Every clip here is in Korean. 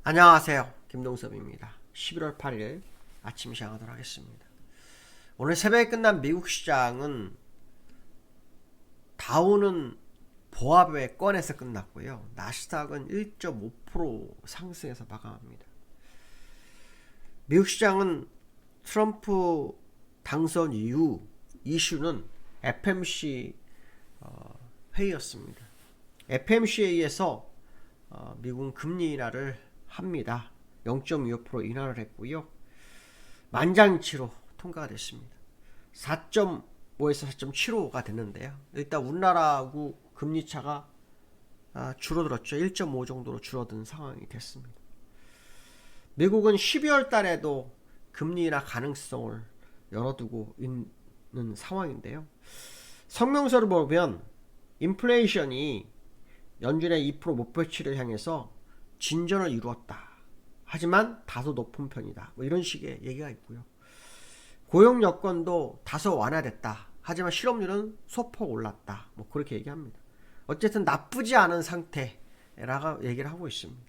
안녕하세요. 김동섭입니다. 11월 8일 아침 시작하도록 하겠습니다. 오늘 새벽에 끝난 미국 시장은 다우는 보합에 꺼내서 끝났고요. 나스닥은 1.5% 상승해서 마감합니다. 미국 시장은 트럼프 당선 이후 이슈는 FMC 회의였습니다. FMC 회의에서 미국은 금리 인하를 합니다. 0.25% 인하를 했고요. 만장일치로 통과가 됐습니다. 4.5에서 4.75가 됐는데요. 일단 우리나라하고 금리 차가 줄어들었죠. 1.5 정도로 줄어든 상황이 됐습니다. 미국은 12월 달에도 금리 인하 가능성을 열어두고 있는 상황인데요. 성명서를 보면 인플레이션이 연준의 2% 목표치를 향해서 진전을 이루었다. 하지만 다소 높은 편이다. 뭐 이런 식의 얘기가 있고요. 고용 여건도 다소 완화됐다. 하지만 실업률은 소폭 올랐다. 뭐 그렇게 얘기합니다. 어쨌든 나쁘지 않은 상태라고 얘기를 하고 있습니다.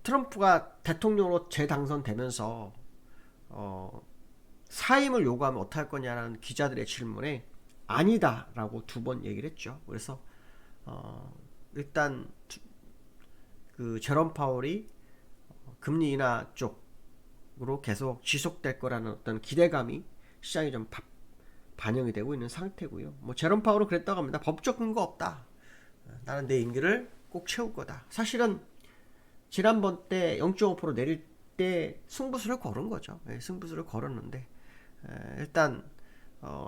트럼프가 대통령으로 재당선되면서 사임을 요구하면 어떡할 거냐라는 기자들의 질문에 아니다라고 2번 얘기를 했죠. 그래서 일단 그 제롬 파월이 금리 인하 쪽으로 계속 지속될 거라는 어떤 기대감이 시장에 좀 반영이 되고 있는 상태고요. 뭐 제롬 파월은 그랬다고 합니다. 법적 근거 없다. 나는 내 임기를 꼭 채울 거다. 사실은 지난번 때 0.5% 내릴 때 승부수를 걸은 거죠. 승부수를 걸었는데 일단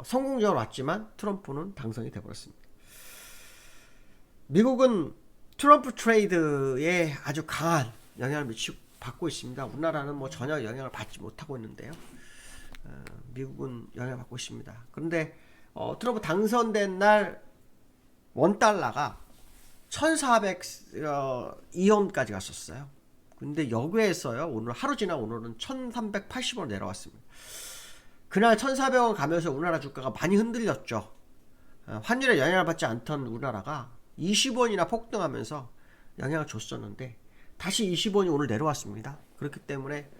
성공적으로 왔지만 트럼프는 당선이 돼버렸습니다. 미국은 트럼프 트레이드에 아주 강한 영향을 받고 있습니다. 우리나라는 뭐 전혀 영향을 받지 못하고 있는데요. 미국은 영향을 받고 있습니다. 그런데 트럼프 당선된 날 원달러가 1402원까지 갔었어요. 근데 여기에서요, 오늘 하루 지난 오늘은 1380원 내려왔습니다. 그날 1400원 가면서 우리나라 주가가 많이 흔들렸죠. 환율에 영향을 받지 않던 우리나라가 20원이나 폭등하면서 영향을 줬었는데 다시 20원이 오늘 내려왔습니다. 그렇기 때문에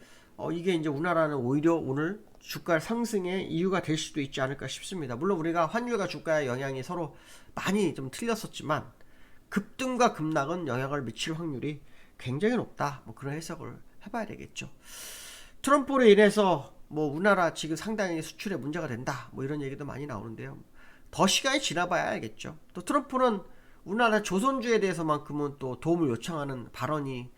이게 이제 우리나라는 오히려 오늘 주가 상승의 이유가 될 수도 있지 않을까 싶습니다. 물론 우리가 환율과 주가의 영향이 서로 많이 좀 틀렸었지만 급등과 급락은 영향을 미칠 확률이 굉장히 높다. 뭐 그런 해석을 해봐야 되겠죠. 트럼프로 인해서 뭐 우리나라 지금 상당히 수출에 문제가 된다. 뭐 이런 얘기도 많이 나오는데요. 더 시간이 지나봐야 알겠죠. 또 트럼프는 우리나라 조선주에 대해서만큼은 또 도움을 요청하는 발언이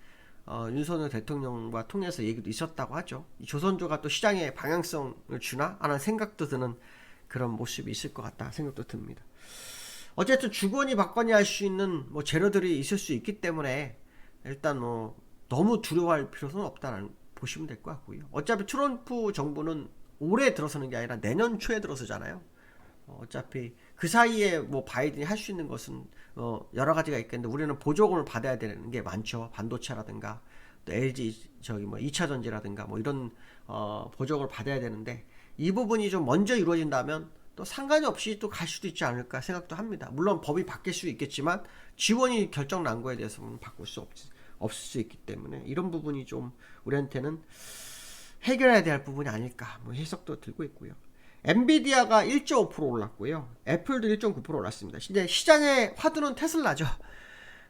윤석열 대통령과 통해서 얘기도 있었다고 하죠. 이 조선주가 또 시장에 방향성을 주나 하는 생각도 드는 그런 모습이 있을 것 같다 생각도 듭니다. 어쨌든 주거니 받거니 할 수 있는 뭐 재료들이 있을 수 있기 때문에 일단 뭐 너무 두려워할 필요는 없다는 보시면 될 것 같고요. 어차피 트럼프 정부는 올해 들어서는 게 아니라 내년 초에 들어서잖아요. 어차피 그 사이에 뭐 바이든이 할 수 있는 것은 여러 가지가 있겠는데 우리는 보조금을 받아야 되는 게 많죠. 반도체라든가 또 LG 뭐 2차 전지라든가 뭐 이런 보조금을 받아야 되는데 이 부분이 좀 먼저 이루어진다면 또 상관이 없이 또 갈 수도 있지 않을까 생각도 합니다. 물론 법이 바뀔 수 있겠지만 지원이 결정 난 거에 대해서는 바꿀 수 없을 수 있기 때문에 이런 부분이 좀 우리한테는 해결해야 될 부분이 아닐까 뭐 해석도 들고 있고요. 엔비디아가 1.5% 올랐고요. 애플도 1.9% 올랐습니다. 이제 시장의 화두는 테슬라죠.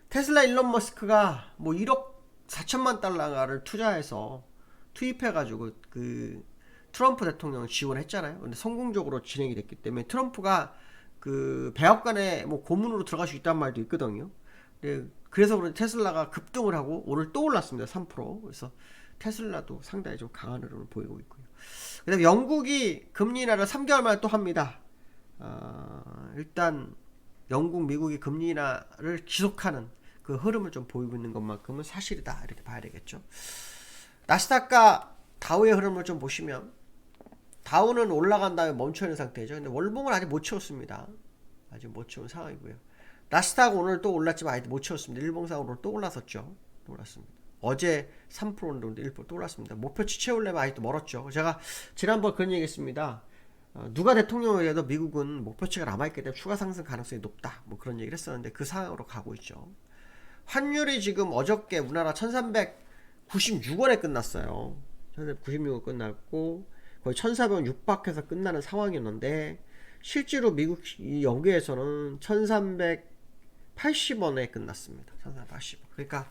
테슬라 일론 머스크가 뭐 1억 4천만 달러를 투입해가지고 그 트럼프 대통령을 지원했잖아요. 근데 성공적으로 진행이 됐기 때문에 트럼프가 그 백악관에 뭐 고문으로 들어갈 수 있다는 말도 있거든요. 그래서 그런지 테슬라가 급등을 하고 오늘 또 올랐습니다. 3%. 그래서 테슬라도 상당히 좀 강한 흐름을 보이고 있고요. 그다음에 영국이 금리 인하를 3개월 만에 또 합니다. 일단 영국, 미국이 금리 인하를 지속하는 그 흐름을 좀 보이고 있는 것만큼은 사실이다 이렇게 봐야 되겠죠. 나스닥과 다우의 흐름을 좀 보시면 다우는 올라간 다음에 멈춰있는 상태죠. 근데 월봉을 아직 못 채웠습니다. 아직 못 채운 상황이고요. 나스닥 오늘 또 올랐지만 아직 못 채웠습니다. 일봉상으로 또 올랐었죠. 또 올랐습니다. 어제 3% 오르는데 1% 또 올랐습니다. 목표치 채우려면 아직도 멀었죠. 제가 지난번 그런 얘기 했습니다. 누가 대통령이 돼도 미국은 목표치가 남아있기 때문에 추가 상승 가능성이 높다. 뭐 그런 얘기를 했었는데 그 상황으로 가고 있죠. 환율이 지금 어저께 우리나라 1396원에 끝났어요. 1396원 끝났고 거의 1400원 육박해서 끝나는 상황이었는데 실제로 미국 여기에서는 1380원에 끝났습니다. 1380원. 그러니까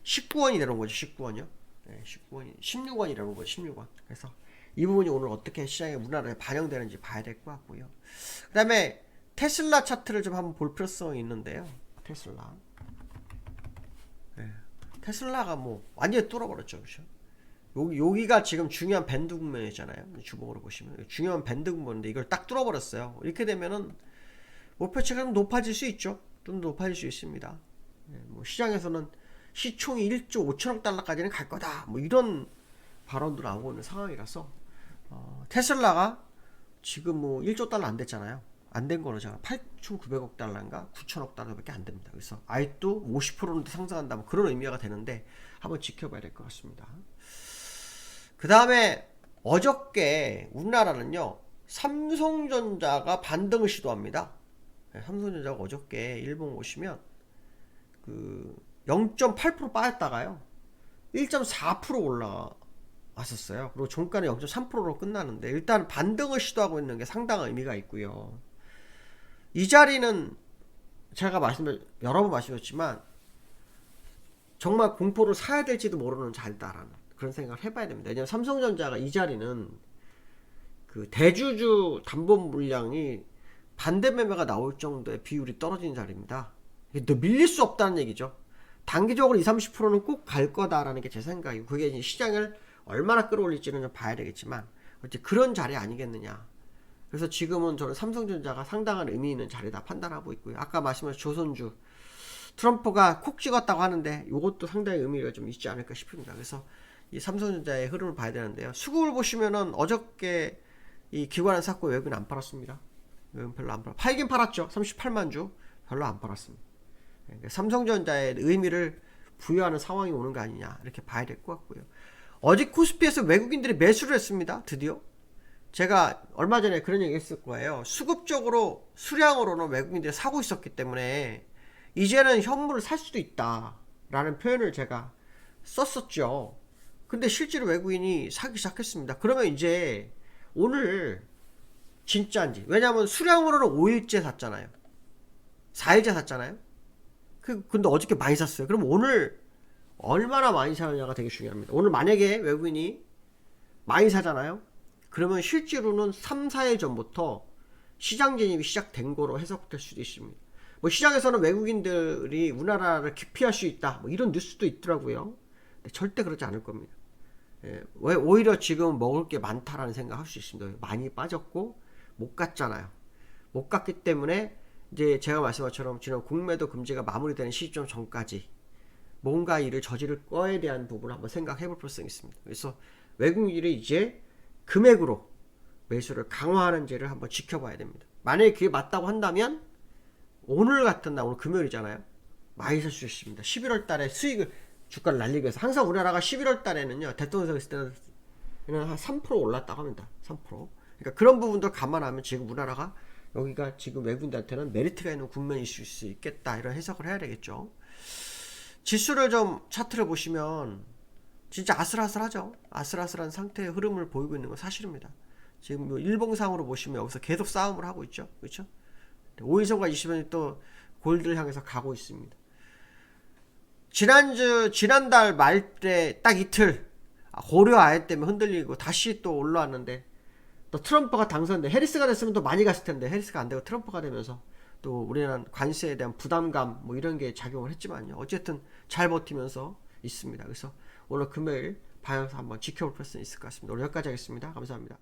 19원이 내려온 거죠. 19원이요. 네, 19원이 16원이 내려온 거죠. 16원. 그래서 이 부분이 오늘 어떻게 시장에 우리나라에 반영되는지 봐야 될 것 같고요. 그 다음에 테슬라 차트를 좀 한번 볼 필요성이 있는데요. 테슬라. 네. 테슬라가 뭐 완전히 뚫어버렸죠. 그렇죠? 여기가 지금 중요한 밴드 국면이잖아요. 주봉으로 보시면 중요한 밴드 국면인데 이걸 딱 뚫어버렸어요. 이렇게 되면은 목표치가 좀 높아질 수 있죠. 좀 높아질 수 있습니다. 네, 뭐 시장에서는 시총이 1조 5천억 달러까지는 갈 거다. 뭐 이런 발언도 나오고 있는 상황이라서 테슬라가 지금 뭐 1조 달러 안 됐잖아요. 안 된 거는 제가 8,900억 달러인가 9천억 달러밖에 안 됩니다. 그래서 아직도 50%는 상승한다. 뭐 그런 의미가 되는데 한번 지켜봐야 될 것 같습니다. 그 다음에 어저께 우리나라는요 삼성전자가 반등을 시도합니다. 네, 삼성전자가 어저께 일본 오시면 그 0.8% 빠졌다가요 1.4% 올라왔었어요. 그리고 종가는 0.3%로 끝나는데 일단 반등을 시도하고 있는 게 상당한 의미가 있고요. 이 자리는 제가 여러 번 말씀드렸지만 정말 공포를 사야 될지도 모르는 자리다라는 그런 생각을 해봐야 됩니다. 왜냐하면 삼성전자가 이 자리는 그 대주주 담보 물량이 반대 매매가 나올 정도의 비율이 떨어진 자리입니다. 또 밀릴 수 없다는 얘기죠. 단기적으로 20-30%는 꼭 갈 거다라는 게 제 생각이고 그게 이제 시장을 얼마나 끌어올릴지는 좀 봐야 되겠지만 어째 그런 자리 아니겠느냐. 그래서 지금은 저는 삼성전자가 상당한 의미 있는 자리다 판단하고 있고요. 아까 말씀하신 조선주 트럼프가 콕 찍었다고 하는데 이것도 상당히 의미가 좀 있지 않을까 싶습니다. 그래서 이 삼성전자의 흐름을 봐야 되는데요. 수급을 보시면은 어저께 이 기관은 샀고 외국인 안 팔았습니다. 외국인 별로 안 팔았. 팔긴 팔았죠. 38만 주 별로 안 팔았습니다. 삼성전자의 의미를 부여하는 상황이 오는 거 아니냐 이렇게 봐야 될 것 같고요. 어제 코스피에서 외국인들이 매수를 했습니다. 드디어 제가 얼마 전에 그런 얘기 했을 거예요. 수급적으로 수량으로는 외국인들이 사고 있었기 때문에 이제는 현물을 살 수도 있다 라는 표현을 제가 썼었죠. 근데 실제로 외국인이 사기 시작했습니다. 그러면 이제 오늘 진짜인지, 왜냐하면 수량으로는 5일째 샀잖아요. 4일째 샀잖아요. 근데 어저께 많이 샀어요. 그럼 오늘 얼마나 많이 사느냐가 되게 중요합니다. 오늘 만약에 외국인이 많이 사잖아요. 그러면 실제로는 3-4일 전부터 시장 진입이 시작된 거로 해석될 수도 있습니다. 뭐 시장에서는 외국인들이 우리나라를 기피할 수 있다. 뭐 이런 뉴스도 있더라고요. 근데 절대 그렇지 않을 겁니다. 예, 왜 오히려 지금 먹을 게 많다라는 생각할 수 있습니다. 많이 빠졌고 못 갔잖아요. 못 갔기 때문에 이제 제가 말씀한 것처럼 지난 공매도 금지가 마무리되는 시점 전까지 뭔가 일을 저지를 거에 대한 부분을 한번 생각해 볼 필요성이 있습니다. 그래서 외국인들이 이제 금액으로 매수를 강화하는지를 한번 지켜봐야 됩니다. 만약에 그게 맞다고 한다면 오늘 같은 날, 오늘 금요일이잖아요. 많이 살 수 있습니다. 11월 달에 수익을 주가를 날리기 위해서 항상 우리나라가 11월 달에는요 대통령 선거 있을 때는 한 3% 올랐다고 합니다. 3%. 그러니까 그런 부분도 감안하면 지금 우리나라가 여기가 지금 외국인들한테는 메리트가 있는 국면일 수 있겠다 이런 해석을 해야 되겠죠. 지수를 좀 차트를 보시면 진짜 아슬아슬하죠. 아슬아슬한 상태의 흐름을 보이고 있는 건 사실입니다. 지금 일봉상으로 보시면 여기서 계속 싸움을 하고 있죠. 그렇죠? 5일선과 20일선이 또 골드를 향해서 가고 있습니다. 지난달 말 때 딱 이틀 고려 아예 때문에 흔들리고 다시 또 올라왔는데 또 트럼프가 당선돼 해리스가 됐으면 또 많이 갔을 텐데 해리스가 안 되고 트럼프가 되면서 또 우리는 관세에 대한 부담감 뭐 이런 게 작용을 했지만요. 어쨌든 잘 버티면서 있습니다. 그래서 오늘 금요일 방향에서 한번 지켜볼 필요성이 있을 것 같습니다. 오늘 여기까지 하겠습니다. 감사합니다.